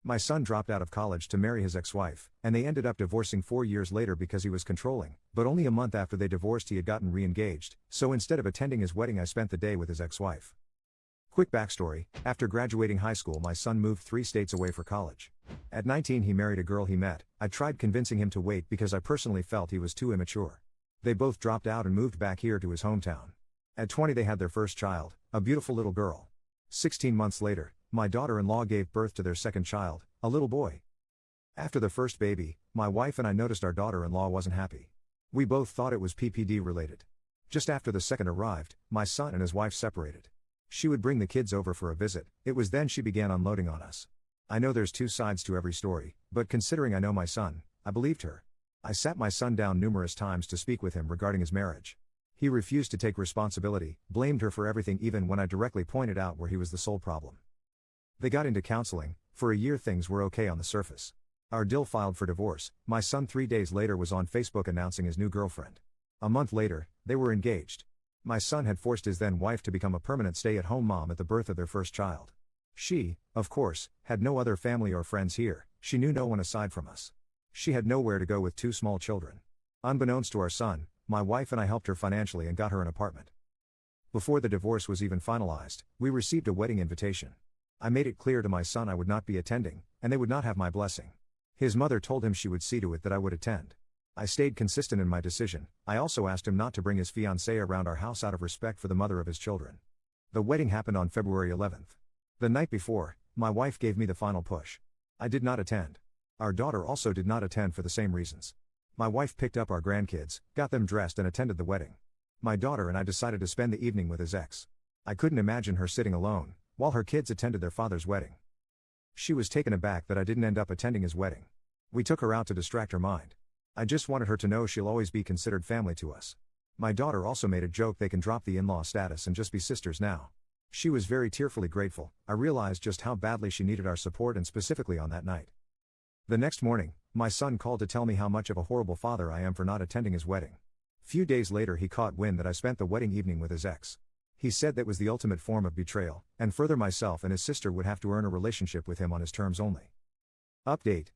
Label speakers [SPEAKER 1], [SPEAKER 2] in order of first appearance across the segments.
[SPEAKER 1] My son dropped out of college to marry his ex-wife, and they ended up divorcing 4 years later because he was controlling, but only a month after they divorced he had gotten re-engaged, so instead of attending his wedding I spent the day with his ex-wife. Quick backstory, after graduating high school my son moved 3 states away for college. At 19 he married a girl he met. I tried convincing him to wait because I personally felt he was too immature. They both dropped out and moved back here to his hometown. At 20 they had their first child, a beautiful little girl. 16 months later, my daughter-in-law gave birth to their second child, a little boy. After the first baby, my wife and I noticed our daughter-in-law wasn't happy. We both thought it was PPD related. Just after the second arrived, my son and his wife separated. She would bring the kids over for a visit. It was then she began unloading on us. I know there's 2 sides to every story, but considering I know my son, I believed her. I sat my son down numerous times to speak with him regarding his marriage. He refused to take responsibility, blamed her for everything even when I directly pointed out where he was the sole problem. They got into counseling. For a year things were okay on the surface. Our Dill filed for divorce. My son 3 days later was on Facebook announcing his new girlfriend. A month later, they were engaged. My son had forced his then wife to become a permanent stay-at-home mom at the birth of their first child. She, of course, had no other family or friends here. She knew no one aside from us. She had nowhere to go with 2 small children. Unbeknownst to our son, my wife and I helped her financially and got her an apartment. Before the divorce was even finalized, we received a wedding invitation. I made it clear to my son I would not be attending, and they would not have my blessing. His mother told him she would see to it that I would attend. I stayed consistent in my decision. I also asked him not to bring his fiancée around our house out of respect for the mother of his children. The wedding happened on February 11th. The night before, my wife gave me the final push. I did not attend. Our daughter also did not attend for the same reasons. My wife picked up our grandkids, got them dressed and attended the wedding. My daughter and I decided to spend the evening with his ex. I couldn't imagine her sitting alone while her kids attended their father's wedding. She was taken aback that I didn't end up attending his wedding. We took her out to distract her mind. I just wanted her to know she'll always be considered family to us. My daughter also made a joke they can drop the in-law status and just be sisters now. She was very tearfully grateful. I realized just how badly she needed our support and specifically on that night. The next morning, my son called to tell me how much of a horrible father I am for not attending his wedding. Few days later he caught wind that I spent the wedding evening with his ex. He said that was the ultimate form of betrayal, and further myself and his sister would have to earn a relationship with him on his terms only. Update.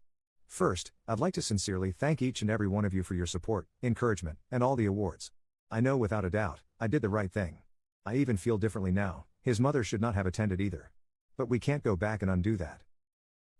[SPEAKER 1] First, I'd like to sincerely thank each and every one of you for your support, encouragement, and all the awards. I know without a doubt, I did the right thing. I even feel differently now. His mother should not have attended either. But we can't go back and undo that.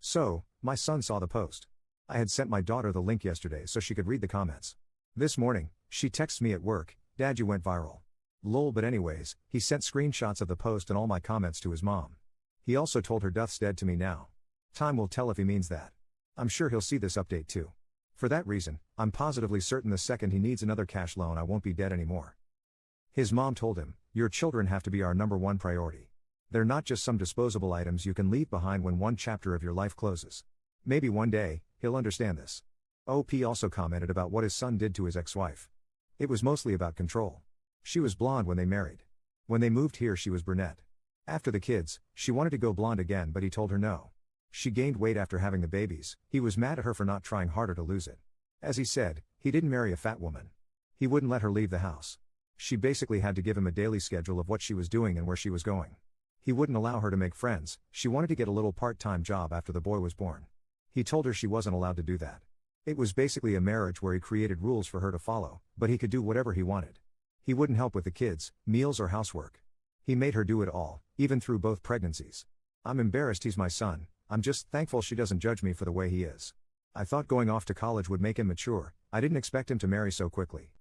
[SPEAKER 1] So, my son saw the post. I had sent my daughter the link yesterday so she could read the comments. This morning, she texts me at work, "Dad, you went viral." Lol, but anyways, he sent screenshots of the post and all my comments to his mom. He also told her Duth's dead to me now. Time will tell if he means that. I'm sure he'll see this update too. For that reason, I'm positively certain the second he needs another cash loan I won't be dead anymore. His mom told him, "Your children have to be our #1 priority. They're not just some disposable items you can leave behind when one chapter of your life closes." Maybe one day, he'll understand this. OP also commented about what his son did to his ex-wife. It was mostly about control. She was blonde when they married. When they moved here she was brunette. After the kids, she wanted to go blonde again but he told her no. She gained weight after having the babies. He was mad at her for not trying harder to lose it. As he said, he didn't marry a fat woman. He wouldn't let her leave the house. She basically had to give him a daily schedule of what she was doing and where she was going. He wouldn't allow her to make friends. She wanted to get a little part-time job after the boy was born. He told her she wasn't allowed to do that. It was basically a marriage where he created rules for her to follow, but he could do whatever he wanted. He wouldn't help with the kids, meals or housework. He made her do it all, even through both pregnancies. I'm embarrassed he's my son. I'm just thankful she doesn't judge me for the way he is. I thought going off to college would make him mature. I didn't expect him to marry so quickly.